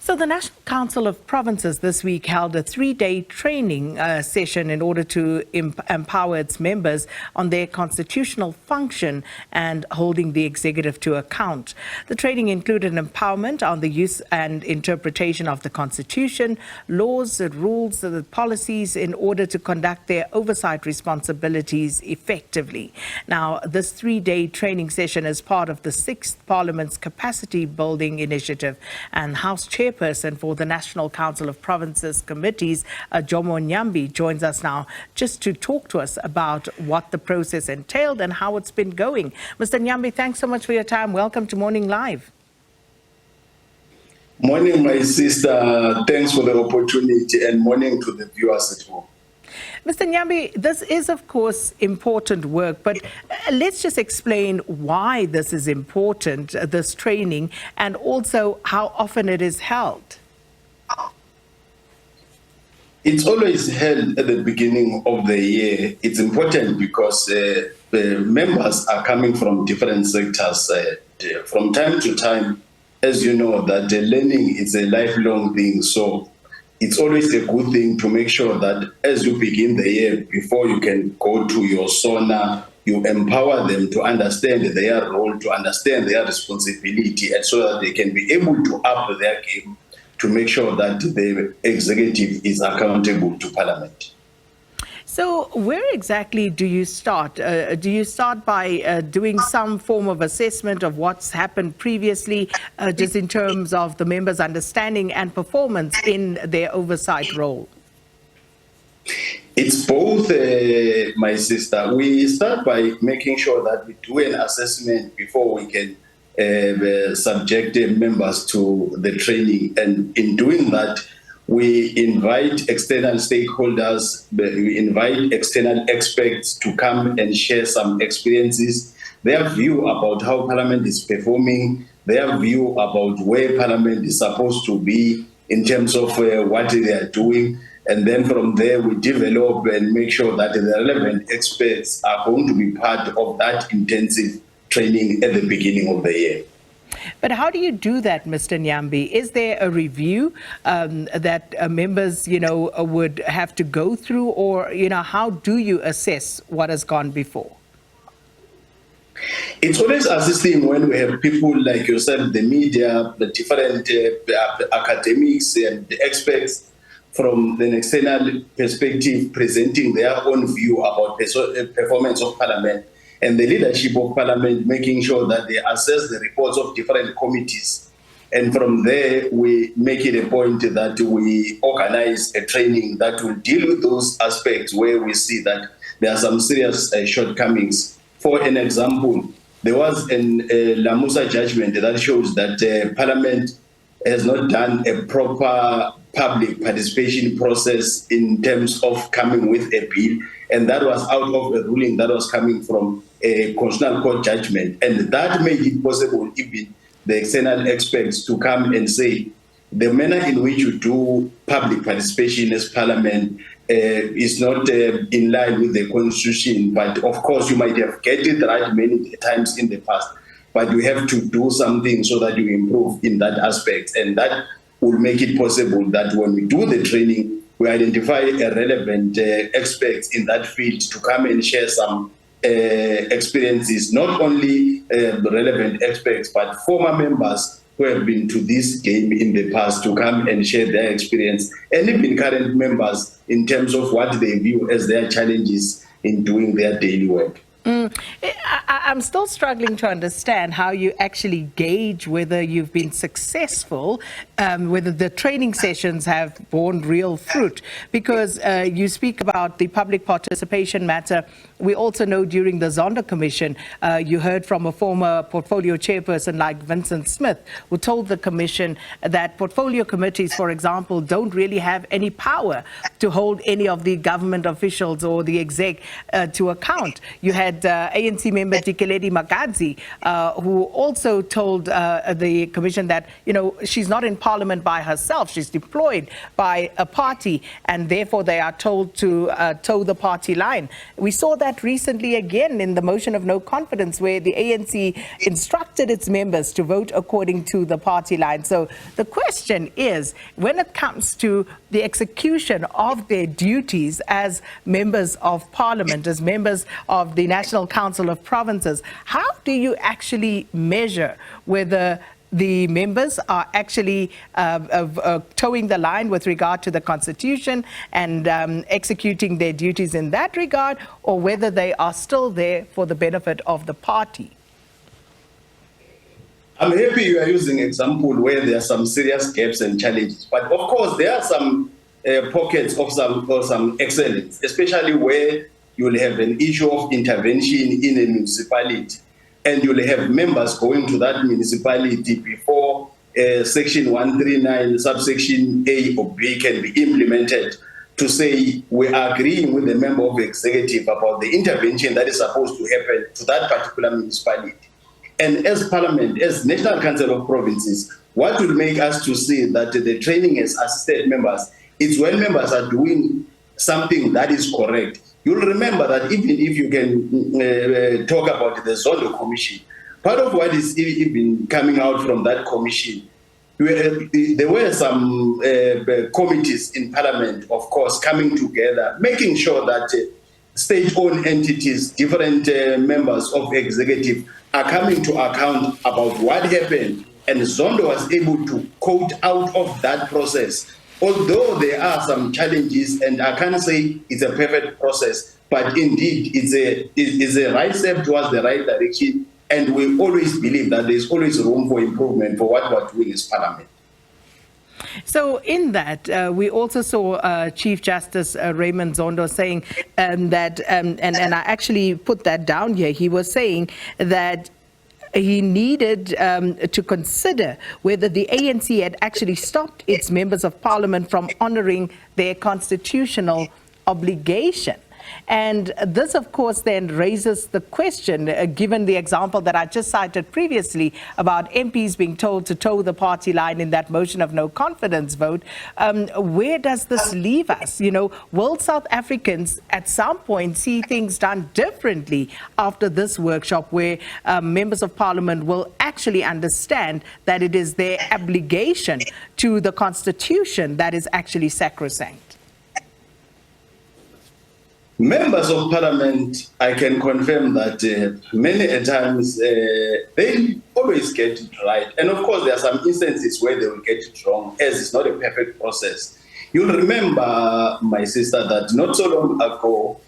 So the National Council of Provinces this week held a 3-day training session in order to empower its members on their constitutional function and holding the executive to account. The training included empowerment on the use and interpretation of the Constitution, laws, rules, policies in order to conduct their oversight responsibilities effectively. Now, this 3-day training session is part of the 6th Parliament's Capacity Building Initiative, and House Chairperson for the National Council of Provinces Committees, Jomo Nyambi, joins us now just to talk to us about what the process entailed and how it's been going. Mr. Nyambi, thanks so much for your time. Welcome to Morning Live. Morning, my sister. Thanks for the opportunity, and morning to the viewers at home. Mr. Nyambi, this is, of course, important work, but let's just explain why this is important, this training, and also how often it is held. It's always held at the beginning of the year. It's important because the members are coming from different sectors. From time to time, as you know, that learning is a lifelong thing. So it's always a good thing to make sure that as you begin the year, before you can go to your SONA, you empower them to understand their role, to understand their responsibility, and so that they can be able to up their game to make sure that the executive is accountable to Parliament. So where exactly do you start? Do you start by doing some form of assessment of what's happened previously, just in terms of the members' understanding and performance in their oversight role? It's both, my sister. We start by making sure that we do an assessment before we can subject members to the training. And in doing that, we invite external stakeholders, we invite external experts to come and share some experiences, their view about how Parliament is performing, their view about where Parliament is supposed to be in terms of what they are doing. And then from there, we develop and make sure that the relevant experts are going to be part of that intensive training at the beginning of the year. But how do you do that, Mr. Nyambi? Is there a review that members, would have to go through, or, how do you assess what has gone before? It's always assisting when we have people like yourself, the media, the different academics and the experts from an external perspective presenting their own view about the performance of Parliament, and the leadership of Parliament making sure that they assess the reports of different committees. And from there, we make it a point that we organize a training that will deal with those aspects where we see that there are some serious shortcomings. For an example, there was an Lamusa judgment that shows that Parliament has not done a proper public participation process in terms of coming with a bill, and that was out of a ruling that was coming from a constitutional court judgment. And that made it possible even the external experts to come and say the manner in which you do public participation as Parliament is not in line with the Constitution. But of course, you might have get it right many times in the past, but you have to do something so that you improve in that aspect. And that will make it possible that when we do the training, we identify a relevant experts in that field to come and share some experiences, not only the relevant experts, but former members who have been to this game in the past to come and share their experience, and even current members in terms of what they view as their challenges in doing their daily work. I'm still struggling to understand how you actually gauge whether you've been successful, whether the training sessions have borne real fruit, because you speak about the public participation matter. We also know during the Zondo Commission, you heard from a former portfolio chairperson like Vincent Smith, who told the Commission that portfolio committees, for example, don't really have any power to hold any of the government officials or the exec to account. You had that ANC member Dikeledi Magadzi, who also told the commission that, she's not in parliament by herself, she's deployed by a party, and therefore they are told to toe the party line. We saw that recently again in the motion of no confidence, where the ANC instructed its members to vote according to the party line. So the question is, when it comes to the execution of their duties as members of parliament, as members of the National Council of Provinces, how do you actually measure whether the members are actually towing the line with regard to the Constitution and executing their duties in that regard, or whether they are still there for the benefit of the party? I'm happy you are using an example where there are some serious gaps and challenges. But of course, there are some pockets of some excellence, especially where you will have an issue of intervention in a municipality, and you will have members going to that municipality before Section 139, subsection A or B can be implemented, to say we are agreeing with the member of the executive about the intervention that is supposed to happen to that particular municipality. And as Parliament, as National Council of Provinces, what will make us to see that the training as assisted members is when members are doing something that is correct. You'll remember that even if you can talk about the Zondo Commission, part of what is even coming out from that commission, there were some committees in Parliament, of course, coming together, making sure that state-owned entities, different members of executive are coming to account about what happened, and Zondo was able to quote out of that process. Although there are some challenges, and I can't say it's a perfect process, but indeed it's a right step towards the right direction, and we always believe that there's always room for improvement for what we're doing as Parliament. So in that, we also saw Chief Justice Raymond Zondo saying that, and I actually put that down here, he was saying that he needed to consider whether the ANC had actually stopped its members of parliament from honouring their constitutional obligation. And this, of course, then raises the question, given the example that I just cited previously about MPs being told to toe the party line in that motion of no confidence vote, where does this leave us? Will South Africans at some point see things done differently after this workshop, where members of parliament will actually understand that it is their obligation to the Constitution that is actually sacrosanct? Members of Parliament, I can confirm that many a times they always get it right. And of course, there are some instances where they will get it wrong, as it's not a perfect process. You'll remember, my sister, that not so long ago,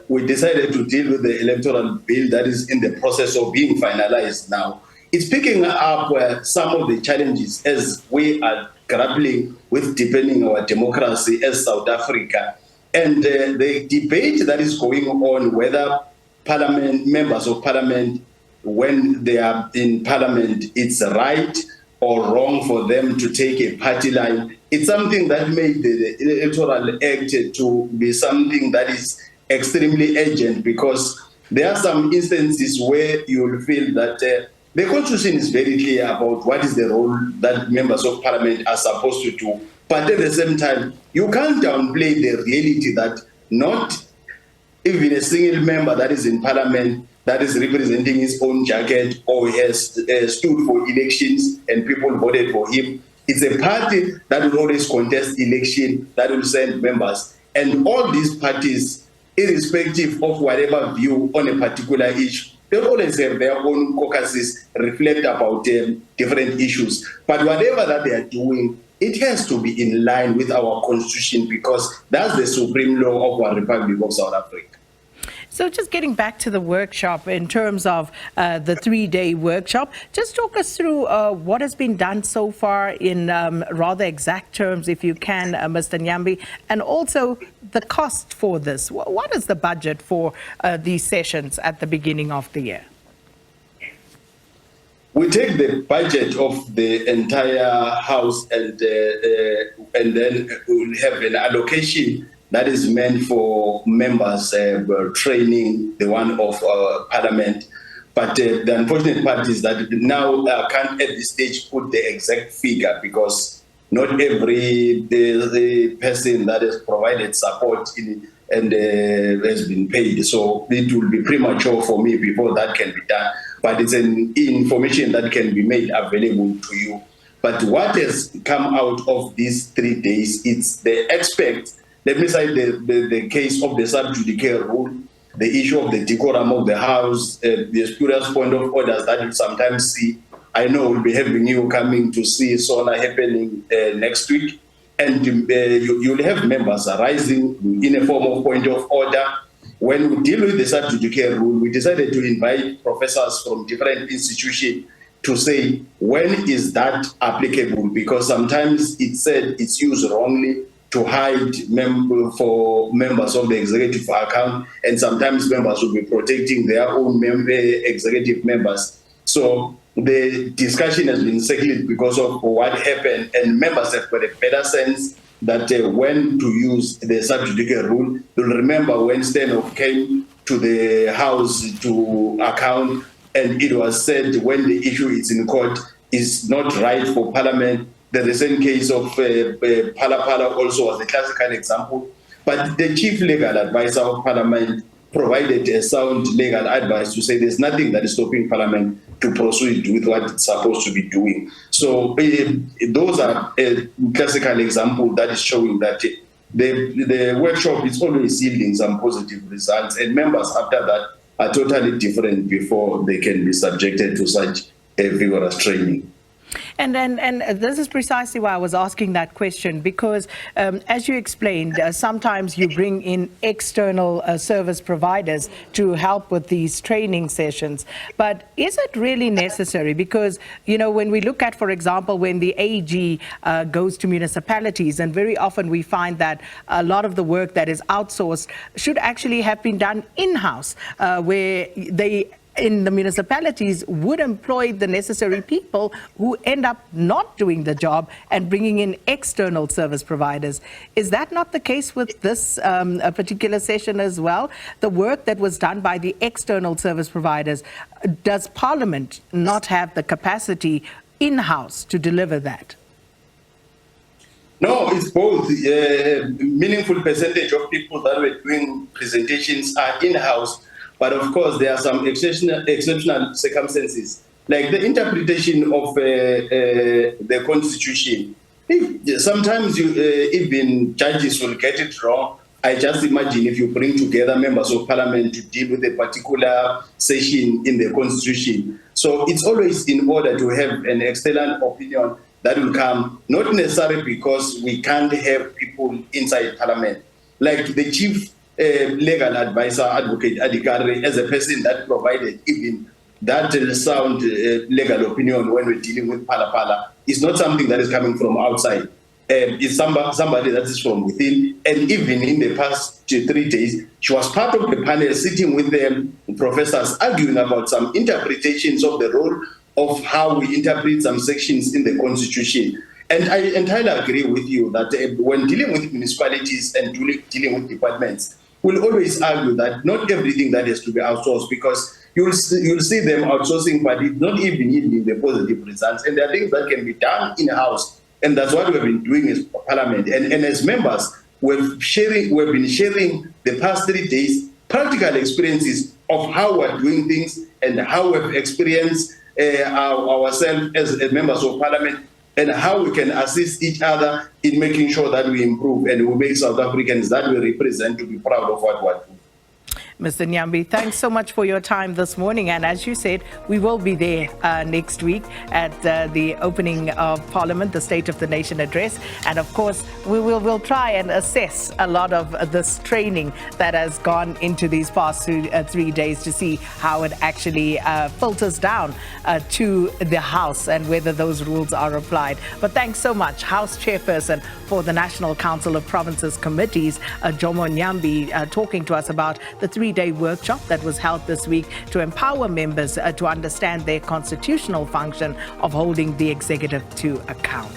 we decided to deal with the electoral bill that is in the process of being finalized now. It's picking up some of the challenges as we are grappling with deepening our democracy as South Africa. And the debate that is going on, whether Parliament, members of Parliament, when they are in Parliament, it's right or wrong for them to take a party line, it's something that made the Electoral Act to be something that is extremely urgent, because there are some instances where you will feel that the Constitution is very clear about what is the role that members of Parliament are supposed to do. But at the same time, you can't downplay the reality that not even a single member that is in Parliament that is representing his own jacket or has stood for elections and people voted for him. It's a party that will always contest election, that will send members. And all these parties, irrespective of whatever view on a particular issue, they always have their own caucuses reflect about different issues. But whatever that they are doing, it has to be in line with our Constitution, because that's the supreme law of our Republic of South Africa. So just getting back to the workshop, in terms of the 3-day workshop, just talk us through what has been done so far in rather exact terms, if you can, Mr. Nyambi, and also the cost for this. What is the budget for these sessions at the beginning of the year? We take the budget of the entire house and then we'll have an allocation that is meant for members training, the one of Parliament. But the unfortunate part is that now I can't at this stage put the exact figure, because not every the person that has provided support and has been paid. So it will be premature for me before that can be done. But it's an information that can be made available to you. But what has come out of these 3 days, it's the expect. Let me cite the case of the sub judice rule, the issue of the decorum of the House, the spurious point of orders that you sometimes see. I know we'll be having you coming to see SONA happening next week. And you'll have members arising in a form of point of order. When we deal with the sub judice rule, we decided to invite professors from different institutions to say, when is that applicable? Because sometimes it's said it's used wrongly to hide for members of the executive account, and sometimes members will be protecting their own executive members. So the discussion has been circled because of what happened, and members have got a better sense that when to use the sub judice rule. You'll remember when Stanhope came to the House to account, and it was said when the issue is in court, is not right for Parliament. The recent case of Pala also was a classical example. But the chief legal advisor of Parliament provided a sound legal advice to say there's nothing that is stopping Parliament to proceed with what it's supposed to be doing. So those are a classical example that is showing that the workshop is always yielding some positive results, and members after that are totally different before they can be subjected to such a vigorous training. And this is precisely why I was asking that question, because as you explained, sometimes you bring in external service providers to help with these training sessions. But is it really necessary? Because, you know, when we look at, for example, when the AG goes to municipalities, and very often we find that a lot of the work that is outsourced should actually have been done in-house, where they in the municipalities would employ the necessary people who end up not doing the job and bringing in external service providers. Is that not the case with this particular session as well? The work that was done by the external service providers, does Parliament not have the capacity in-house to deliver that? No, it's both. Meaningful percentage of people that were doing presentations are in-house. But of course, there are some exceptional circumstances, like the interpretation of the Constitution. Sometimes even judges will get it wrong. I just imagine if you bring together members of Parliament to deal with a particular section in the Constitution. So it's always in order to have an external opinion that will come, not necessarily because we can't have people inside Parliament. Like the chief legal advisor, Advocate Adikare, as a person that provided even that sound legal opinion when we're dealing with Pala, is not something that is coming from outside. It's somebody that is from within. And even in the past 3 days, she was part of the panel sitting with them, professors arguing about some interpretations of the role of how we interpret some sections in the Constitution. And I entirely agree with you that when dealing with municipalities and dealing with departments, we'll always argue that not everything that has to be outsourced, because you'll see them outsourcing, but it's not even yielding the positive results. And there are things that can be done in-house. And that's what we've been doing as Parliament. And as members, we've been sharing the past 3 days practical experiences of how we're doing things and how we've experienced ourselves as members of Parliament, and how we can assist each other in making sure that we improve and we make South Africans that we represent to be proud of what we're doing. Mr. Nyambi, thanks so much for your time this morning. And as you said, we will be there next week at the opening of Parliament, the State of the Nation address. And of course, we'll try and assess a lot of this training that has gone into these past 3 days to see how it actually filters down to the House and whether those rules are applied. But thanks so much, House Chairperson for the National Council of Provinces Committees, Jomo Nyambi, talking to us about the 3-day workshop that was held this week to empower members to understand their constitutional function of holding the executive to account.